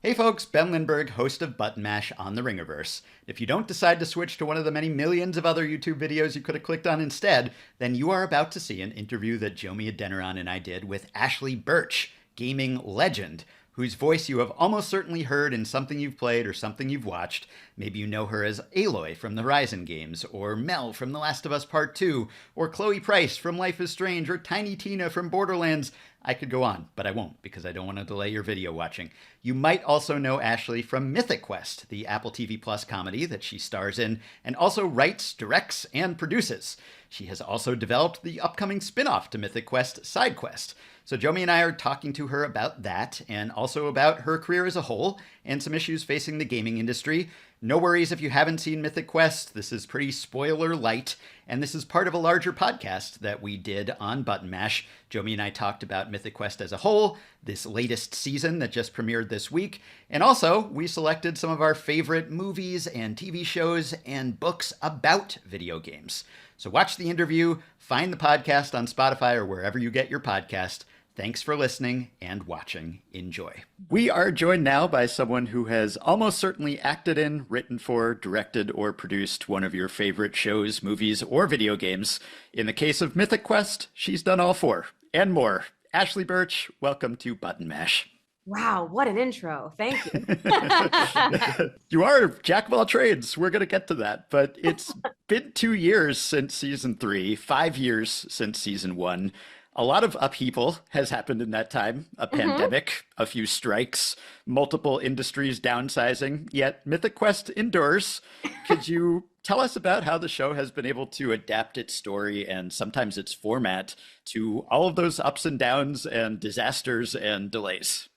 Hey folks, Ben Lindbergh, host of Button Mash on the Ringerverse. If you don't decide to switch to one of the many millions of other YouTube videos you could have clicked on instead, then you are about to see an interview that Jomi Adeniran and I did with Ashly Burch, gaming legend, whose voice you have almost certainly heard in something you've played or something you've watched. Maybe you know her as Aloy from the Horizon games, or Mel from The Last of Us Part 2, or Chloe Price from Life is Strange, or Tiny Tina from Borderlands. I could go on, but I won't because I don't want to delay your video watching. You might also know Ashly from Mythic Quest, the Apple TV Plus comedy that she stars in, and also writes, directs, and produces. She has also developed the upcoming spin-off to Mythic Quest, Side Quest. So Jomi and I are talking to her about that, and also about her career as a whole, and some issues facing the gaming industry. No worries if you haven't seen Mythic Quest, this is pretty spoiler light, and this is part of a larger podcast that we did on Button Mash. Jomi and I talked about Mythic Quest as a whole, this latest season that just premiered this week, and also we selected some of our favorite movies and TV shows and books about video games. So watch the interview, find the podcast on Spotify or wherever you get your podcast. Thanks for listening and watching. Enjoy. We are joined now by someone who has almost certainly acted in, written for, directed, or produced one of your favorite shows, movies, or video games. In the case of Mythic Quest, she's done all four and more. Ashly Burch, welcome to Button Mash. Wow, what an intro. Thank you. You are jack of all trades. We're going to get to that. But it's been 2 years since season 3, 5 years since season 1. A lot of upheaval has happened in that time. A pandemic, a few strikes, multiple industries downsizing, yet Mythic Quest endures. Could you tell us about how the show has been able to adapt its story and sometimes its format to all of those ups and downs and disasters and delays?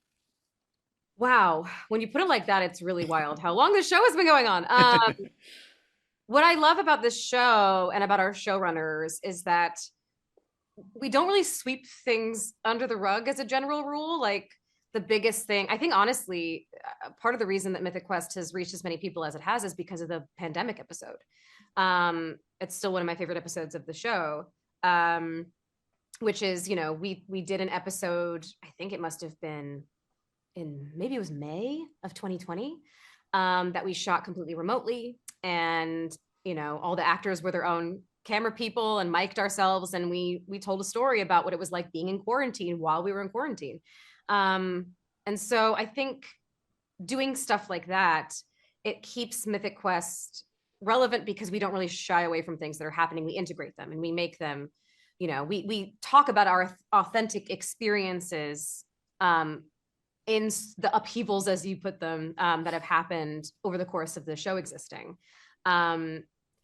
Wow, when you put it like that, it's really wild how long this show has been going on. What I love about this show and about our showrunners is that we don't really sweep things under the rug as a general rule. Like the biggest thing, I think, honestly, part of the reason that Mythic Quest has reached as many people as it has is because of the pandemic episode. It's still one of my favorite episodes of the show, which is, we did an episode, I think it must have been maybe it was May of 2020, that we shot completely remotely. And, all the actors were their own camera people and mic'd ourselves, and we told a story about what it was like being in quarantine while we were in quarantine. And so I think doing stuff like that, it keeps Mythic Quest relevant because we don't really shy away from things that are happening. We integrate them and we make them, we talk about our authentic experiences in the upheavals, as you put them, that have happened over the course of the show existing.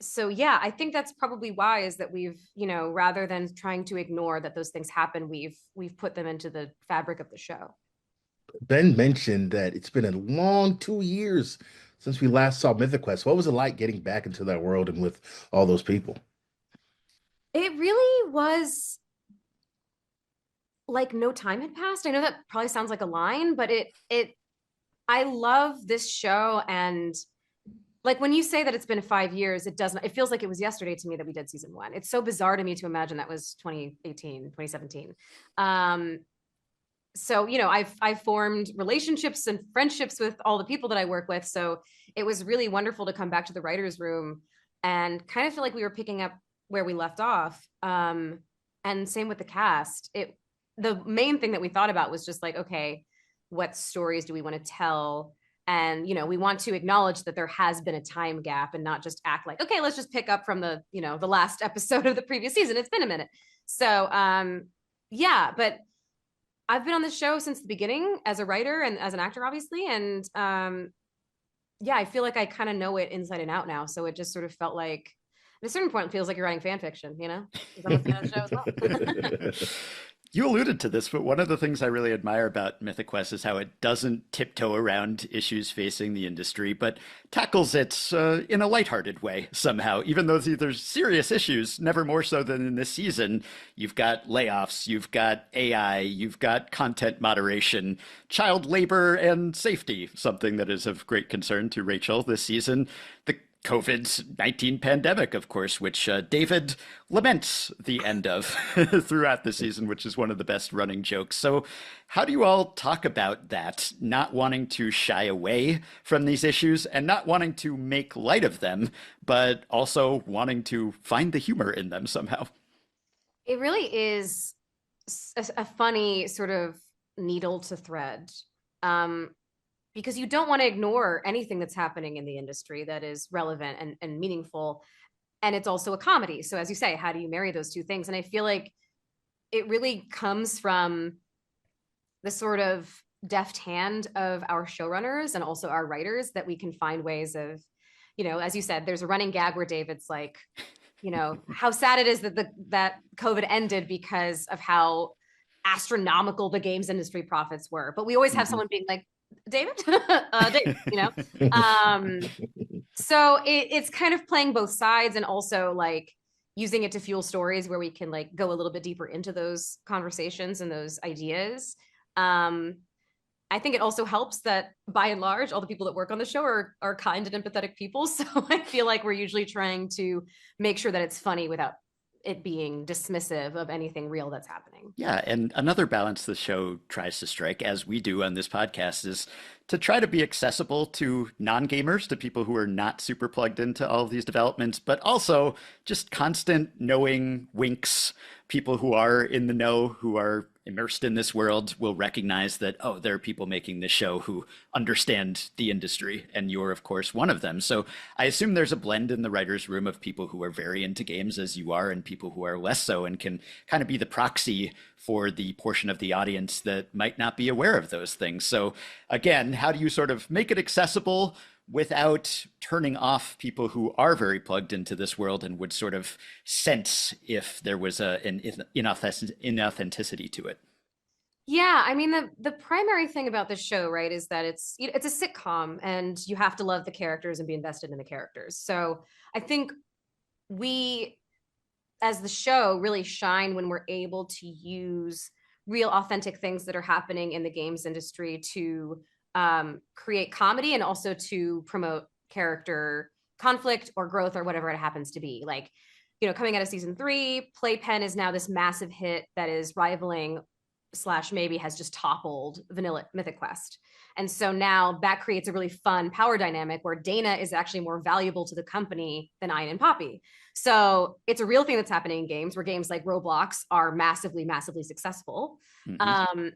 So yeah, I think that's probably why is that we've, rather than trying to ignore that those things happen, we've put them into the fabric of the show. Ben mentioned that it's been a long 2 years since we last saw Mythic Quest. What was it like getting back into that world and with all those people? It really was like no time had passed. I know that probably sounds like a line, but I love this show. And like when you say that it's been 5 years, it feels like it was yesterday to me that we did season 1. It's so bizarre to me to imagine that was 2018, 2017. So, I've formed relationships and friendships with all the people that I work with. So it was really wonderful to come back to the writer's room and kind of feel like we were picking up where we left off. And same with the cast. The main thing that we thought about was just like, okay, what stories do we want to tell? And, we want to acknowledge that there has been a time gap and not just act like, okay, let's just pick up from the last episode of the previous season. It's been a minute. So, yeah, but I've been on this show since the beginning as a writer and as an actor, obviously. And, yeah, I feel like I kind of know it inside and out now. So it just sort of felt like at a certain point, it feels like you're writing fan fiction, because I'm a fan of the show as well. You alluded to this, but one of the things I really admire about Mythic Quest is how it doesn't tiptoe around issues facing the industry, but tackles it in a lighthearted way somehow, even though there's serious issues, never more so than in this season. You've got layoffs, you've got AI, you've got content moderation, child labor, and safety, something that is of great concern to Rachel this season. The COVID-19 pandemic, of course, which David laments the end of throughout the season, which is one of the best running jokes. So, how do you all talk about that, not wanting to shy away from these issues and not wanting to make light of them, but also wanting to find the humor in them somehow? It really is a funny sort of needle to thread. Um, because you don't want to ignore anything that's happening in the industry that is relevant and meaningful. And it's also a comedy. So as you say, how do you marry those two things? And I feel like it really comes from the sort of deft hand of our showrunners and also our writers that we can find ways of, as you said, there's a running gag where David's like, how sad it is that COVID ended because of how astronomical the games industry profits were. But we always have someone being like, David, David, so it's kind of playing both sides and also like using it to fuel stories where we can like go a little bit deeper into those conversations and those ideas. I think it also helps that by and large, all the people that work on the show are kind and empathetic people. So I feel like we're usually trying to make sure that it's funny without it being dismissive of anything real that's happening. Yeah, and another balance the show tries to strike, as we do on this podcast, is to try to be accessible to non-gamers, to people who are not super plugged into all of these developments, but also just constant knowing winks. People who are in the know, who are immersed in this world, will recognize that, oh, there are people making this show who understand the industry, and you're, of course, one of them. So I assume there's a blend in the writer's room of people who are very into games, as you are, and people who are less so, and can kind of be the proxy for the portion of the audience that might not be aware of those things. So again, how do you sort of make it accessible without turning off people who are very plugged into this world and would sort of sense if there was an inauthenticity to it? Yeah, I mean the primary thing about this show, right, is that it's a sitcom and you have to love the characters and be invested in the characters. So I think we as the show really shine when we're able to use real authentic things that are happening in the games industry to create comedy and also to promote character conflict or growth or whatever it happens to be. Like, coming out of season 3, Playpen is now this massive hit that is rivaling / maybe has just toppled vanilla Mythic Quest. And so now that creates a really fun power dynamic where Dana is actually more valuable to the company than Ian and Poppy. So it's a real thing that's happening in games where games like Roblox are massively, massively successful. Mm-hmm.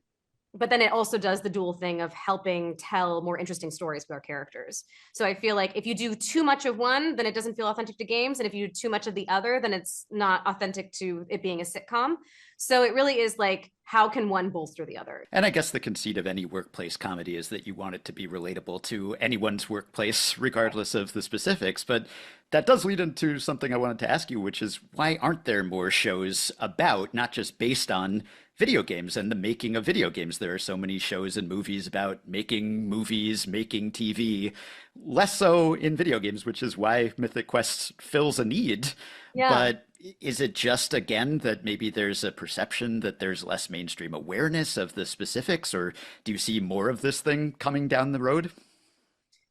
But then it also does the dual thing of helping tell more interesting stories with our characters. So I feel like if you do too much of one, then it doesn't feel authentic to games. And if you do too much of the other, then it's not authentic to it being a sitcom. So it really is like, how can one bolster the other? And I guess the conceit of any workplace comedy is that you want it to be relatable to anyone's workplace, regardless of the specifics. But that does lead into something I wanted to ask you, which is why aren't there more shows about, not just based on video games and the making of video games? There are so many shows and movies about making movies, making TV, less so in video games, which is why Mythic Quest fills a need. Yeah. But is it just, again, that maybe there's a perception that there's less mainstream awareness of the specifics, or do you see more of this thing coming down the road?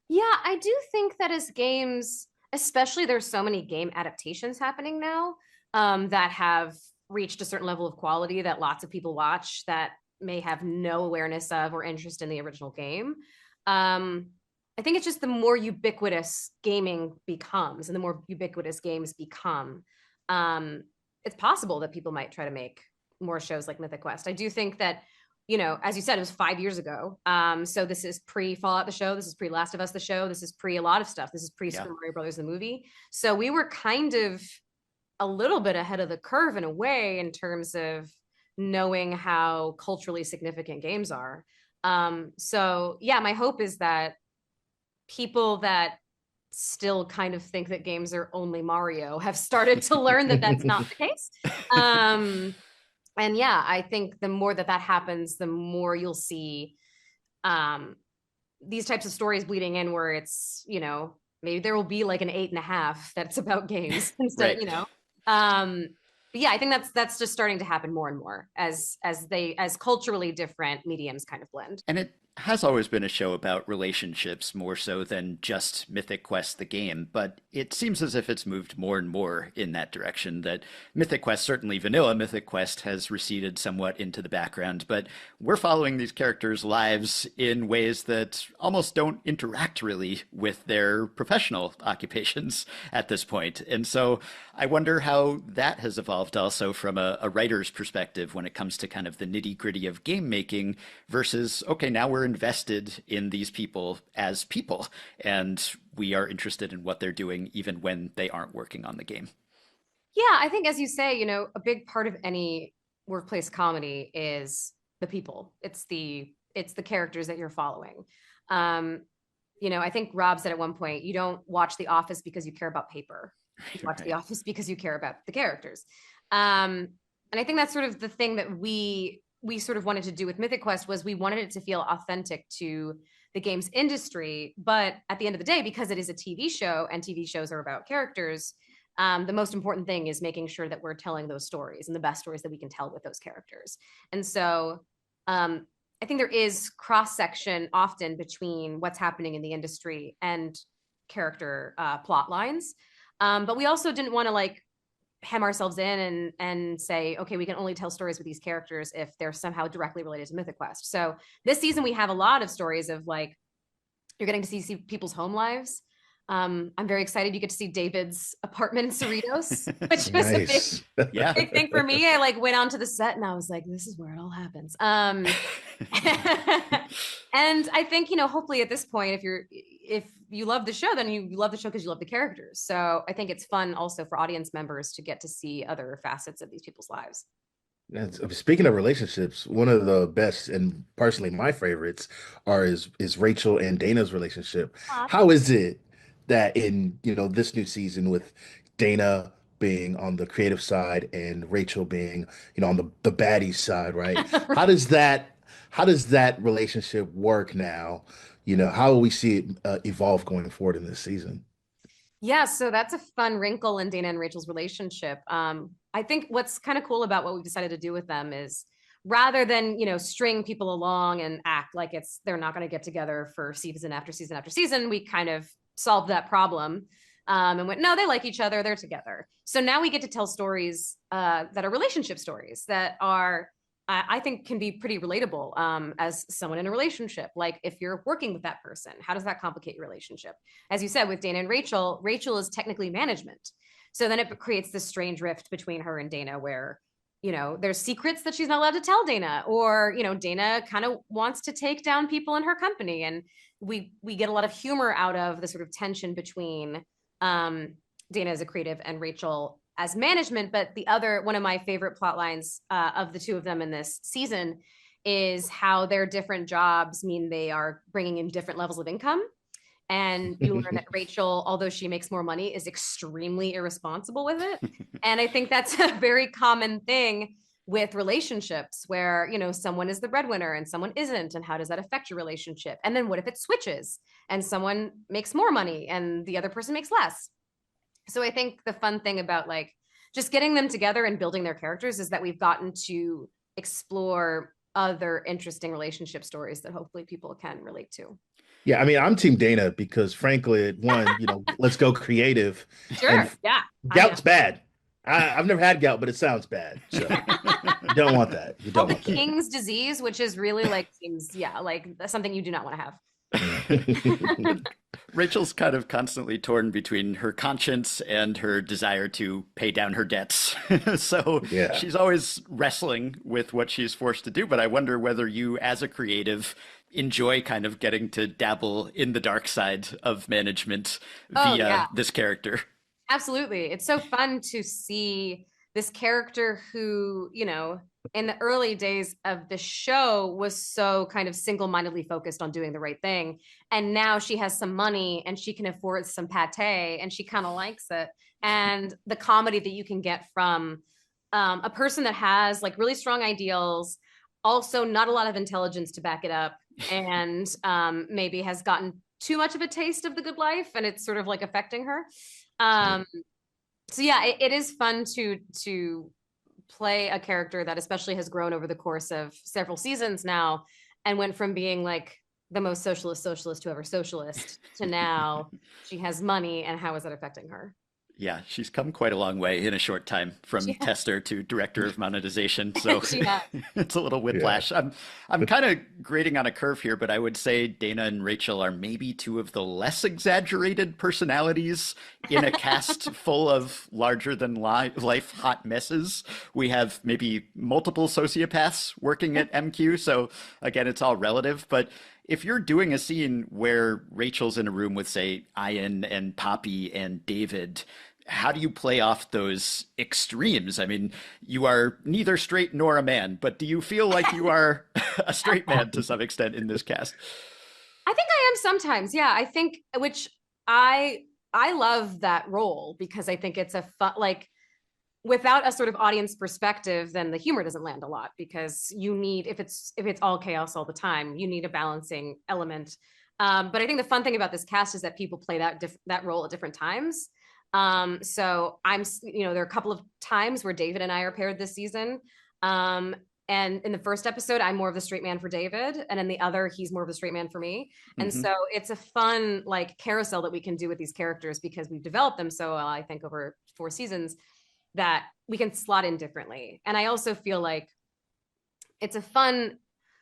Yeah, I do think that as games, especially there's so many game adaptations happening now that have reached a certain level of quality that lots of people watch that may have no awareness of or interest in the original game. I think it's just the more ubiquitous gaming becomes and the more ubiquitous games become, it's possible that people might try to make more shows like Mythic Quest. I do think that, as you said, it was 5 years ago. So this is pre-Fallout the show. This is pre-Last of Us the show. This is pre a lot of stuff. This is pre-Super Mario Brothers the movie. So we were kind of a little bit ahead of the curve in a way in terms of knowing how culturally significant games are. So yeah, my hope is that people that still kind of think that games are only Mario have started to learn that that's not the case. And yeah, I think the more that happens, the more you'll see these types of stories bleeding in where it's, maybe there will be like an 8.5 that's about games instead, Right. But yeah, I think that's just starting to happen more and more as culturally different mediums kind of blend. And has always been a show about relationships more so than just Mythic Quest the game, but it seems as if it's moved more and more in that direction. That Mythic Quest, certainly vanilla Mythic Quest, has receded somewhat into the background, but we're following these characters' lives in ways that almost don't interact really with their professional occupations at this point. And so I wonder how that has evolved also from a writer's perspective when it comes to kind of the nitty gritty of game making versus, okay, now we're invested in these people, and we are interested in what they're doing even when they aren't working on the game. Yeah, I think as you say, a big part of any workplace comedy is the people. It's the characters that you're following. Um, I think Rob said at one point, you don't watch The Office because you care about paper. You watch The Right. Office because you care about the characters. And I think that's sort of the thing that we sort of wanted to do with Mythic Quest was we wanted it to feel authentic to the games industry. But at the end of the day, because it is a TV show and TV shows are about characters, the most important thing is making sure that we're telling those stories and the best stories that we can tell with those characters. And so I think there is cross section often between what's happening in the industry and character plot lines. But we also didn't want to like hem ourselves in and say, okay, we can only tell stories with these characters if they're somehow directly related to Mythic Quest. So this season we have a lot of stories of like you're getting to see people's home lives. I'm very excited you get to see David's apartment in Cerritos, which was a Nice. big thing for me. I like went onto the set and I was like, this is where it all happens. And I think, hopefully at this point, if you love the show, then you love the show because you love the characters. So I think it's fun also for audience members to get to see other facets of these people's lives. Speaking of relationships, one of the best and personally my favorites is Rachel and Dana's relationship. Aw. How is it that in this new season with Dana being on the creative side and Rachel being on the baddie side, right? How does that relationship work now? How will we see it evolve going forward in this season? Yeah, so that's a fun wrinkle in Dana and Rachel's relationship. I think what's kind of cool about what we've decided to do with them is rather than, string people along and act like they're not going to get together for season after season after season, we kind of solved that problem and went, no, they like each other, they're together. So now we get to tell stories that are relationship stories that are I think can be pretty relatable as someone in a relationship. Like if you're working with that person, how does that complicate your relationship? As you said with Dana and Rachel, Rachel is technically management. So then it creates this strange rift between her and Dana where, there's secrets that she's not allowed to tell Dana, or, Dana kind of wants to take down people in her company. And we get a lot of humor out of the sort of tension between Dana as a creative and Rachel as management. But the other one of my favorite plot lines of the two of them in this season is how their different jobs mean they are bringing in different levels of income. And you learn that Rachel, although she makes more money, is extremely irresponsible with it. And I think that's a very common thing with relationships where, someone is the breadwinner and someone isn't. And how does that affect your relationship? And then what if it switches and someone makes more money and the other person makes less? So I think the fun thing about like just getting them together and building their characters is that we've gotten to explore other interesting relationship stories that hopefully people can relate to. Yeah, I mean, I'm Team Dana because frankly, one, let's go creative. And Sure. Yeah. I am. gout's bad. I've never had gout, but it sounds bad. So you don't want that. You Well, don't the want that. king's disease, which is really like seems, yeah, like that's something you do not want to have. Rachel's kind of constantly torn between her conscience and her desire to pay down her debts. So Yeah. she's always wrestling with what she's forced to do. But I wonder whether you, as a creative, enjoy kind of getting to dabble in the dark side of management Oh, via yeah. this character. Absolutely. It's so fun to see this character who, in the early days of the show was so kind of single-mindedly focused on doing the right thing. And now she has some money and she can afford some pate and she kind of likes it. And the comedy that you can get from a person that has like really strong ideals, also not a lot of intelligence to back it up, and maybe has gotten too much of a taste of the good life and it's sort of like affecting her. So yeah, it is fun to play a character that especially has grown over the course of several seasons now and went from being like the most socialist to ever socialist to now she has money, and how is that affecting her? Yeah, she's come quite a long way in a short time from She tester to director of monetization. So has. She has. it's a little whiplash. I'm kind of grading on a curve here, but I would say Dana and Rachel are maybe two of the less exaggerated personalities in a cast full of larger than life hot messes. We have maybe multiple sociopaths working at MQ, so again, it's all relative, but if you're doing a scene where Rachel's in a room with, say, Ian and Poppy and David, how do you play off those extremes? I mean, you are neither straight nor a man, but do you feel like you are a straight man to some extent in this cast? I think I am sometimes. Yeah, I think, which I love that role because I think it's a fun, like, without a sort of audience perspective, then the humor doesn't land a lot, because you need, if it's all chaos all the time, you need a balancing element. But I think the fun thing about this cast is that people play that role at different times. So there are a couple of times where David and I are paired this season. And in the first episode, I'm more of the straight man for David, and in the other, he's more of the straight man for me. And Mm-hmm. so it's a fun like carousel that we can do with these characters because we've developed them so well, I think, over 4 seasons, that we can slot in differently. And I also feel like it's a fun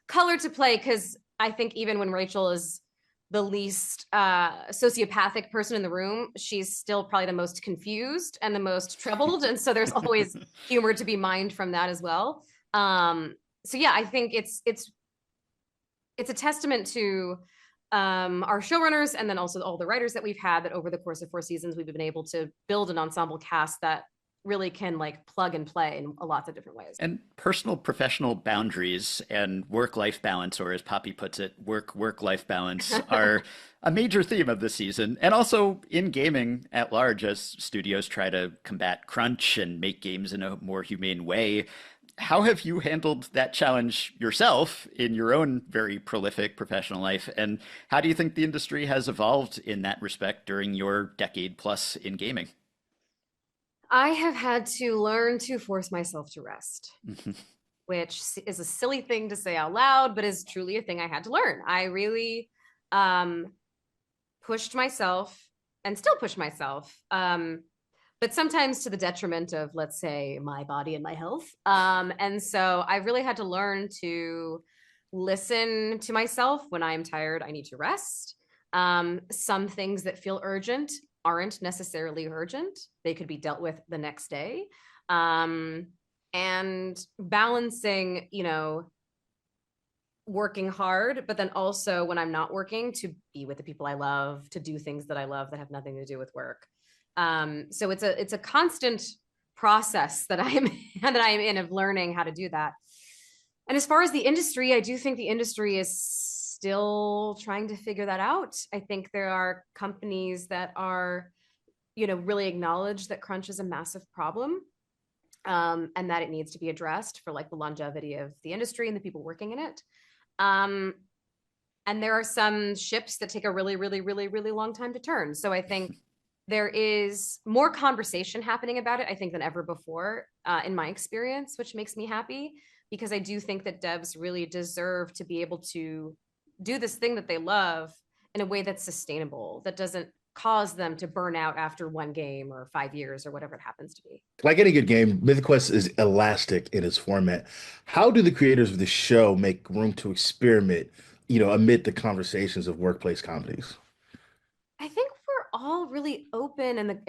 color to play, because I think even when Rachel is the least sociopathic person in the room, she's still probably the most confused and the most troubled. And so there's always humor to be mined from that as well. So yeah, I think it's a testament to our showrunners, and then also all the writers that we've had, that over the course of 4 seasons, we've been able to build an ensemble cast that really can like plug and play in lots of different ways. And personal professional boundaries and work-life balance, or as Poppy puts it, work-life balance, are a major theme of this season. And also in gaming at large, as studios try to combat crunch and make games in a more humane way. How have you handled that challenge yourself in your own very prolific professional life? And how do you think the industry has evolved in that respect during your decade plus in gaming? I have had to learn to force myself to rest, which is a silly thing to say out loud, but is truly a thing I had to learn. I really pushed myself and still push myself, but sometimes to the detriment of, let's say, my body and my health. And so I really had to learn to listen to myself. When I am tired, I need to rest. Some things that feel urgent aren't necessarily urgent. They could be dealt with the next day. And balancing, working hard, but then also when I'm not working, to be with the people I love, to do things that I love that have nothing to do with work. So it's a constant process that I am in, of learning how to do that. And as far as the industry, I do think the industry is still trying to figure that out. I think there are companies that are, really acknowledge that crunch is a massive problem, and that it needs to be addressed for like the longevity of the industry and the people working in it. And there are some ships that take a really, really, really, really long time to turn. So I think there is more conversation happening about it, I think, than ever before, in my experience, which makes me happy, because I do think that devs really deserve to be able to do this thing that they love in a way that's sustainable, that doesn't cause them to burn out after 1 game or 5 years or whatever it happens to be. Like any good game, Mythic Quest is elastic in its format. How do the creators of the show make room to experiment, amid the conversations of workplace comedies? I think we're all really open, and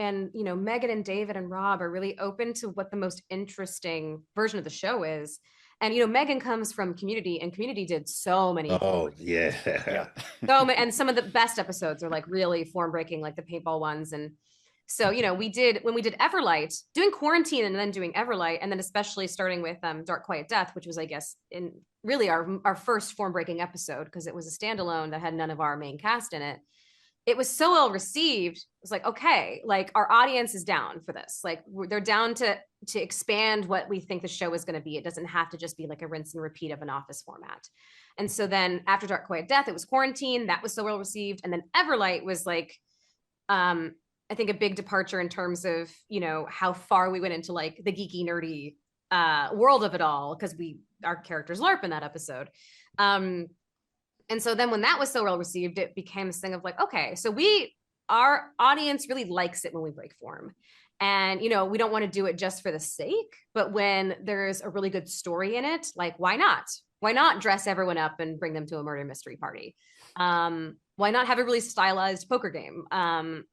Megan and David and Rob are really open to what the most interesting version of the show is. And Megan comes from Community, and Community did so many. Oh, yeah. And some of the best episodes are like really form breaking, like the paintball ones. And so when we did Everlight, doing Quarantine and then doing Everlight, and then especially starting with Dark Quiet Death, which was, I guess, in really our first form breaking episode, because it was a standalone that had none of our main cast in it. It was so well received. It was like, okay, like our audience is down for this. Like they're down to expand what we think the show is going to be. It doesn't have to just be like a rinse and repeat of an Office format. And so then after Dark Quiet Death, it was Quarantine. That was so well received. And then Everlight was like, I think, a big departure in terms of, how far we went into like the geeky, nerdy world of it all, because our characters LARP in that episode. And so then when that was so well received, it became this thing of like, okay, so our audience really likes it when we break form. And, you know, we don't want to do it just for the sake, but when there's a really good story in it, like, why not? Why not dress everyone up and bring them to a murder mystery party? Why not have a really stylized poker game? And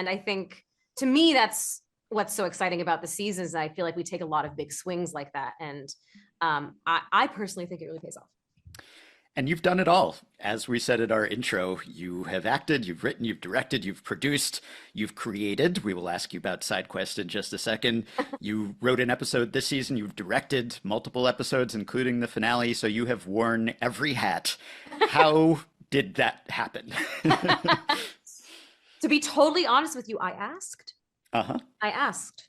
I think, to me, that's what's so exciting about the seasons. I feel like we take a lot of big swings like that. And I personally think it really pays off. And you've done it all. As we said in our intro, you have acted, you've written, you've directed, you've produced, you've created. We will ask you about SideQuest in just a second. You wrote an episode this season, you've directed multiple episodes, including the finale, so you have worn every hat. How did that happen? To be totally honest with you, I asked. Uh-huh. I asked,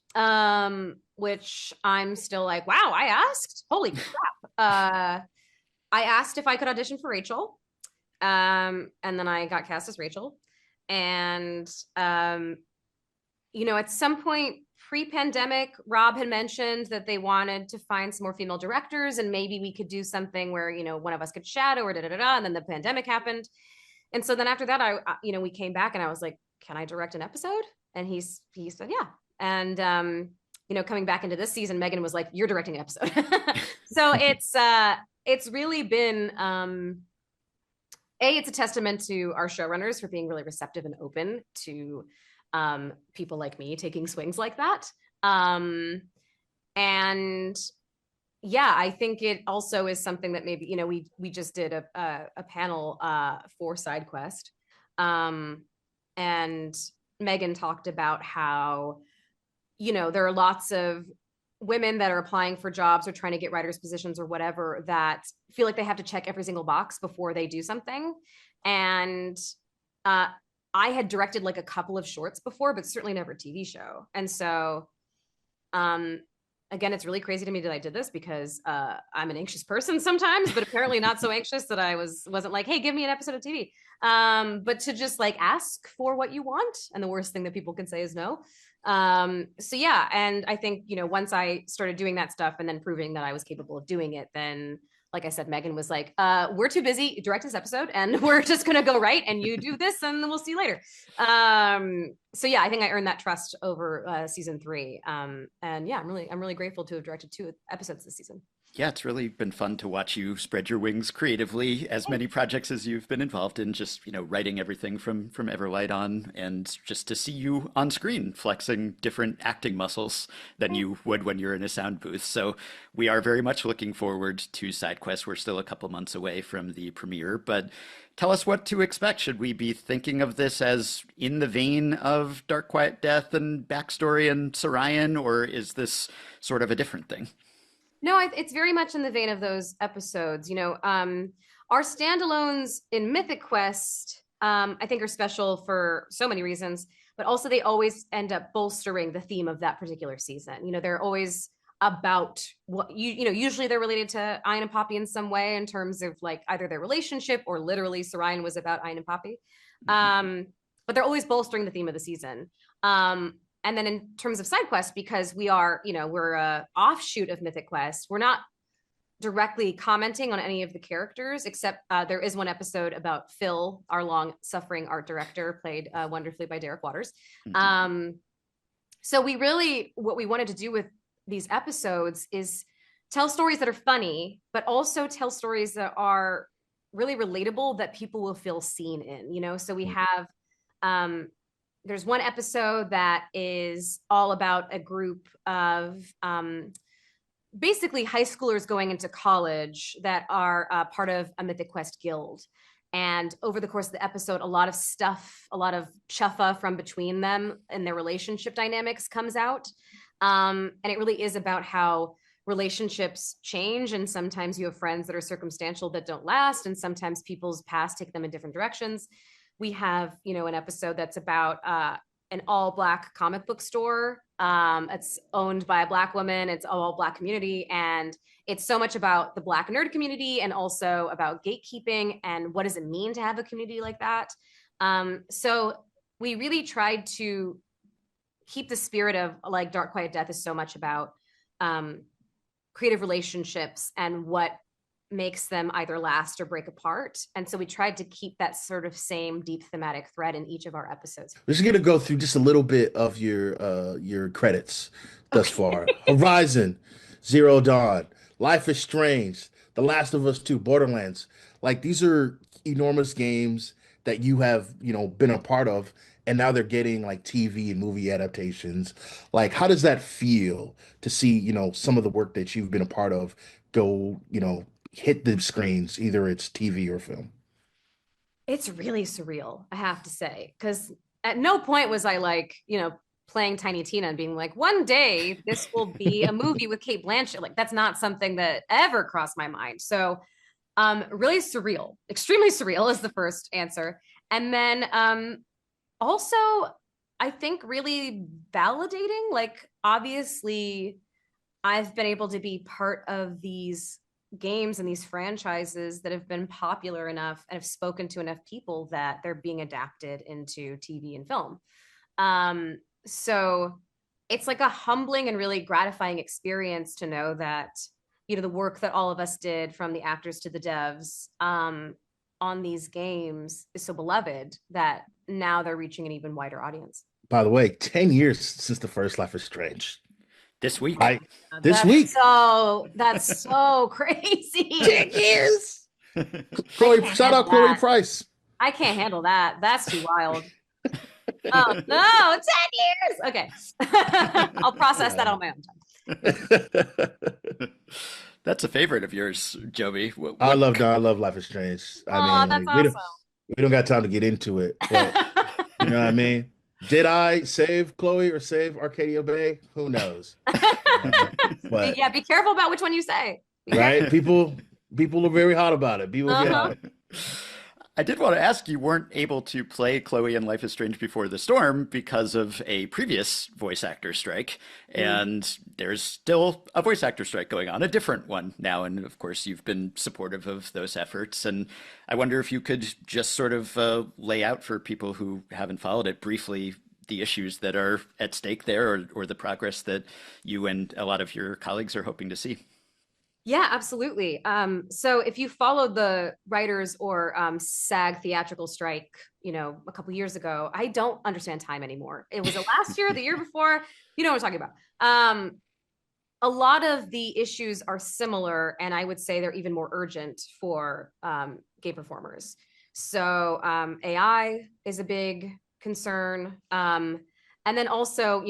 which I'm still like, wow, I asked? Holy crap. I asked if I could audition for Rachel. And then I got cast as Rachel. And, you know, at some point pre-pandemic, Rob had mentioned that they wanted to find some more female directors and maybe we could do something where, you know, one of us could shadow or da-da-da-da. And then the pandemic happened. And so then after that, you know, we came back and I was like, can I direct an episode? And he said, yeah. And, you know, coming back into this season, Megan was like, you're directing an episode. So it's really been, it's a testament to our showrunners for being really receptive and open to people like me taking swings like that. And yeah, I think it also is something that maybe, you know, we just did a panel for SideQuest. And Megan talked about how, you know, there are lots of women that are applying for jobs or trying to get writers positions or whatever that feel like they have to check every single box before they do something. And I had directed like a couple of shorts before, but certainly never a TV show. And so, again, it's really crazy to me that I did this because I'm an anxious person sometimes, but apparently not so anxious that I wasn't like, hey, give me an episode of TV. But to just like ask for what you want. And the worst thing that people can say is no. So yeah, and I think, you know, once I started doing that stuff and then proving that I was capable of doing it, then like I said, Megan was like, we're too busy, direct this episode and we're just gonna go right and you do this and then we'll see you later. So yeah, I think I earned that trust over season 3. And yeah, I'm really grateful to have directed 2 episodes this season. Yeah, it's really been fun to watch you spread your wings creatively, as many projects as you've been involved in, just, you know, writing everything from Everlight on, and just to see you on screen flexing different acting muscles than you would when you're in a sound booth. So we are very much looking forward to SideQuest. We're still a couple months away from the premiere, but tell us what to expect. Should we be thinking of this as in the vein of Dark Quiet Death and Backstory and Sorian, or is this sort of a different thing? No, it's very much in the vein of those episodes. You know, our standalones in Mythic Quest, I think, are special for so many reasons, but also they always end up bolstering the theme of that particular season. You know, they're always about what you know, usually they're related to Ian and Poppy in some way in terms of like either their relationship or literally Sorian was about Ian and Poppy. But they're always bolstering the theme of the season. And then in terms of SideQuest, because we are, you know, we're a offshoot of Mythic Quest, we're not directly commenting on any of the characters, except there is one episode about Phil, our long-suffering art director, played wonderfully by Derek Waters. So what we wanted to do with these episodes is tell stories that are funny, but also tell stories that are really relatable that people will feel seen in, you know? So we have... there's one episode that is all about a group of basically high schoolers going into college that are part of a Mythic Quest guild. And over the course of the episode, a lot of stuff, a lot of chuffa from between them and their relationship dynamics comes out. And it really is about how relationships change. And sometimes you have friends that are circumstantial that don't last. And sometimes people's past take them in different directions. We have, you know, an episode that's about an all-Black comic book store. It's owned by a Black woman. It's all Black community. And it's so much about the Black nerd community and also about gatekeeping and what does it mean to have a community like that. So we really tried to keep the spirit of like Dark Quiet Death is so much about creative relationships and what makes them either last or break apart. And so we tried to keep that sort of same deep thematic thread in each of our episodes. We're just gonna go through just a little bit of your credits thus Okay. far. Horizon, Zero Dawn, Life is Strange, The Last of Us 2, Borderlands. Like these are enormous games that you have, been a part of, and now they're getting like TV and movie adaptations. Like, how does that feel to see, some of the work that you've been a part of go, hit the screens, either it's TV or film? It's really surreal, I have to say, because at no point was I like, playing Tiny Tina and being like, one day this will be a movie with Kate Blanchett. Like that's not something that ever crossed my mind. So really surreal, extremely surreal is the first answer. And then also, I think really validating, like obviously I've been able to be part of these games and these franchises that have been popular enough and have spoken to enough people that they're being adapted into TV and film. So it's like a humbling and really gratifying experience to know that, the work that all of us did, from the actors to the devs, on these games is so beloved that now they're reaching an even wider audience. By the way, 10 years since the first Life is Strange. This week. I this week. That's so crazy. 10 years. Chloe, shout out Chloe Price. I can't handle that. That's too wild. Oh no, 10 years. Okay. I'll process that on my own time. That's a favorite of yours, Jovi. I love Life is Strange. I mean, that's like, awesome. we don't got time to get into it, but you know what I mean? Did I save Chloe or save Arcadia Bay? Who knows? But yeah, be careful about which one you say. Right? People are very hot about it. People get hot. I did want to ask, you weren't able to play Chloe in Life is Strange Before the Storm because of a previous voice actor strike. And there's still a voice actor strike going on, a different one now. And of course, you've been supportive of those efforts. And I wonder if you could just sort of lay out for people who haven't followed it briefly the issues that are at stake there, or the progress that you and a lot of your colleagues are hoping to see. Yeah, absolutely. So if you followed the writers or SAG theatrical strike, a couple years ago, I don't understand time anymore. It was the last year, the year before, you know what I'm talking about. A lot of the issues are similar, and I would say they're even more urgent for gay performers. So AI is a big concern. And then also,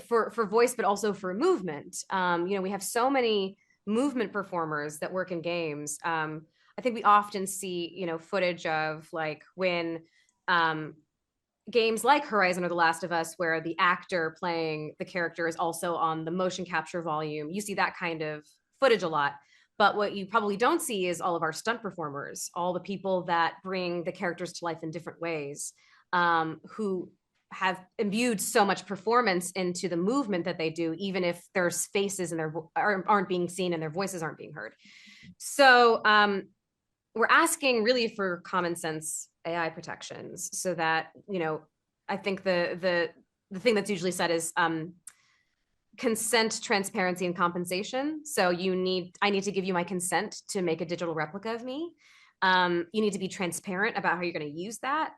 for voice, but also for movement. We have so many movement performers that work in games. I think we often see, footage of like when games like Horizon or The Last of Us, where the actor playing the character is also on the motion capture volume. You see that kind of footage a lot. But what you probably don't see is all of our stunt performers, all the people that bring the characters to life in different ways, who have imbued so much performance into the movement that they do, even if their faces and aren't being seen and their voices aren't being heard. So we're asking really for common sense AI protections, so that I think the thing that's usually said is consent, transparency, and compensation. So I need to give you my consent to make a digital replica of me. You need to be transparent about how you're going to use that,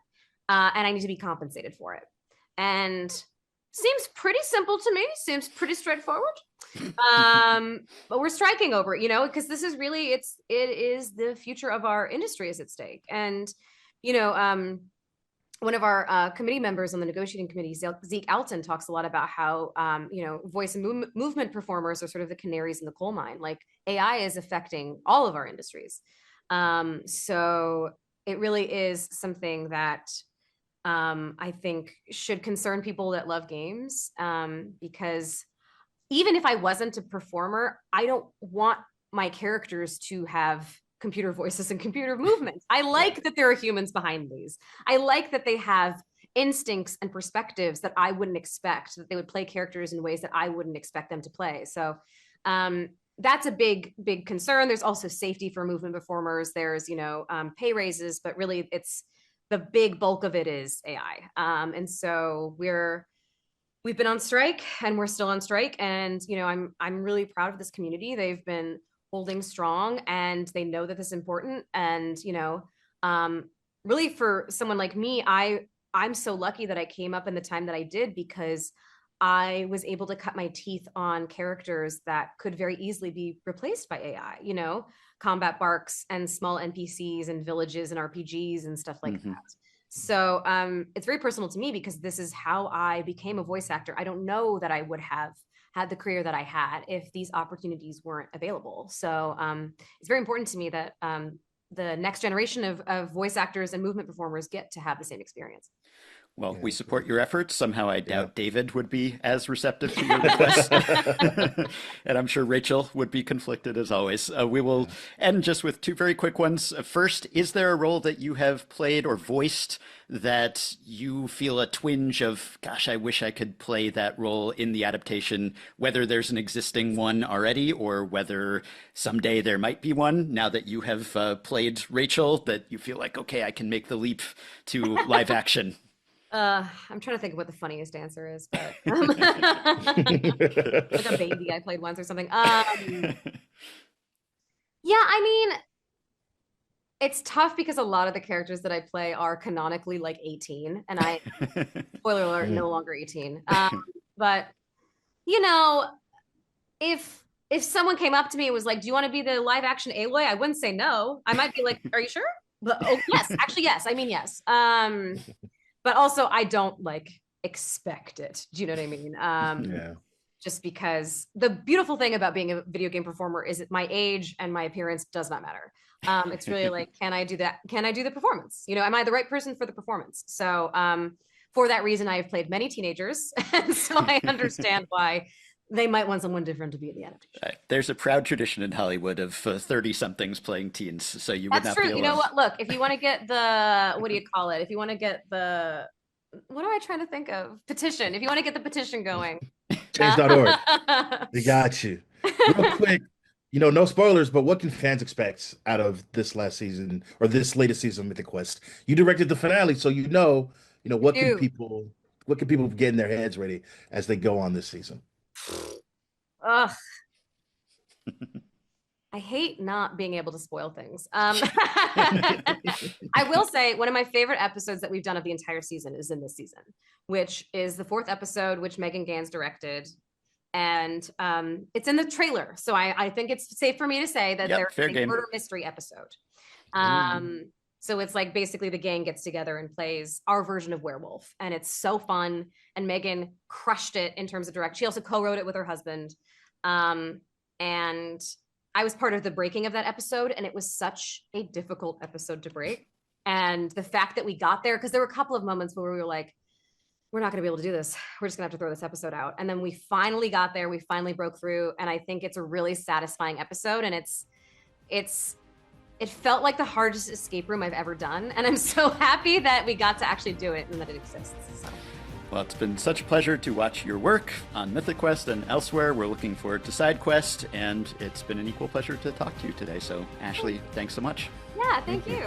and I need to be compensated for it. And seems pretty simple to me, seems pretty straightforward. But we're striking over it, because this is really, it is the future of our industry is at stake. And one of our committee members on the negotiating committee, Zeke Alton, talks a lot about how voice and movement performers are sort of the canaries in the coal mine. Like AI is affecting all of our industries. So it really is something that I think should concern people that love games, because even if I wasn't a performer, I don't want my characters to have computer voices and computer movements. I like that there are humans behind these. I like that they have instincts and perspectives that I wouldn't expect, that they would play characters in ways that I wouldn't expect them to play. So that's a big, big concern. There's also safety for movement performers. There's, pay raises, but really it's the big bulk of it is AI. And so we've been on strike and we're still on strike. And, I'm really proud of this community. They've been holding strong, and they know that this is important. And, you know, really for someone like me, I'm so lucky that I came up in the time that I did, because I was able to cut my teeth on characters that could very easily be replaced by AI, you know, combat barks and small NPCs and villages and RPGs and stuff like that. So it's very personal to me, because this is how I became a voice actor. I don't know that I would have had the career that I had if these opportunities weren't available. So it's very important to me that the next generation of voice actors and movement performers get to have the same experience. Well, we support your efforts. Somehow I doubt David would be as receptive to your request. And I'm sure Rachel would be conflicted as always. We will end just with two very quick ones. First, is there a role that you have played or voiced that you feel a twinge of, gosh, I wish I could play that role in the adaptation, whether there's an existing one already or whether someday there might be one now that you have played Rachel, that you feel like, okay, I can make the leap to live action? I'm trying to think of what the funniest answer is, but like a baby I played once or something. Yeah, I mean, it's tough because a lot of the characters that I play are canonically like 18, and I, spoiler alert, no longer 18. But you know, if someone came up to me and was like, "Do you want to be the live action Aloy?" I wouldn't say no. I might be like, "Are you sure?" But oh, yes, actually, yes. I mean, yes. But also I don't like expect it. Do you know what I mean? Just because the beautiful thing about being a video game performer is that my age and my appearance does not matter. It's really like, can I do that? Can I do the performance? You know, am I the right person for the performance? So for that reason, I have played many teenagers. And so I understand why they might want someone different to be in the adaptation. There's a proud tradition in Hollywood of 30-somethings playing teens, so you would not be alone. You know what? Look, if you want to get the, what do you call it? If you want to get the, what am I trying to think of? Petition. If you want to get the petition going. Change.org. They got you. Real quick, you know, no spoilers, but what can fans expect out of this last season or this latest season of Mythic Quest? You directed the finale, so you know, what can people get in their heads ready as they go on this season? Ugh. I hate not being able to spoil things. I will say one of my favorite episodes that we've done of the entire season is in this season, which is the 4th episode, which Megan Gans directed. And it's in the trailer. So I think it's safe for me to say that there's a murder mystery episode. So it's like basically the gang gets together and plays our version of Werewolf. And it's so fun. And Megan crushed it in terms of direct. She also co-wrote it with her husband. And I was part of the breaking of that episode. And it was such a difficult episode to break. And the fact that we got there, because there were a couple of moments where we were like, we're not going to be able to do this. We're just gonna have to throw this episode out. And then we finally got there. We finally broke through. And I think it's a really satisfying episode. And it felt like the hardest escape room I've ever done. And I'm so happy that we got to actually do it and that it exists. So. Well, it's been such a pleasure to watch your work on Mythic Quest and elsewhere. We're looking forward to Side Quest, and it's been an equal pleasure to talk to you today. So, Ashly, thanks so much. Yeah, thank you.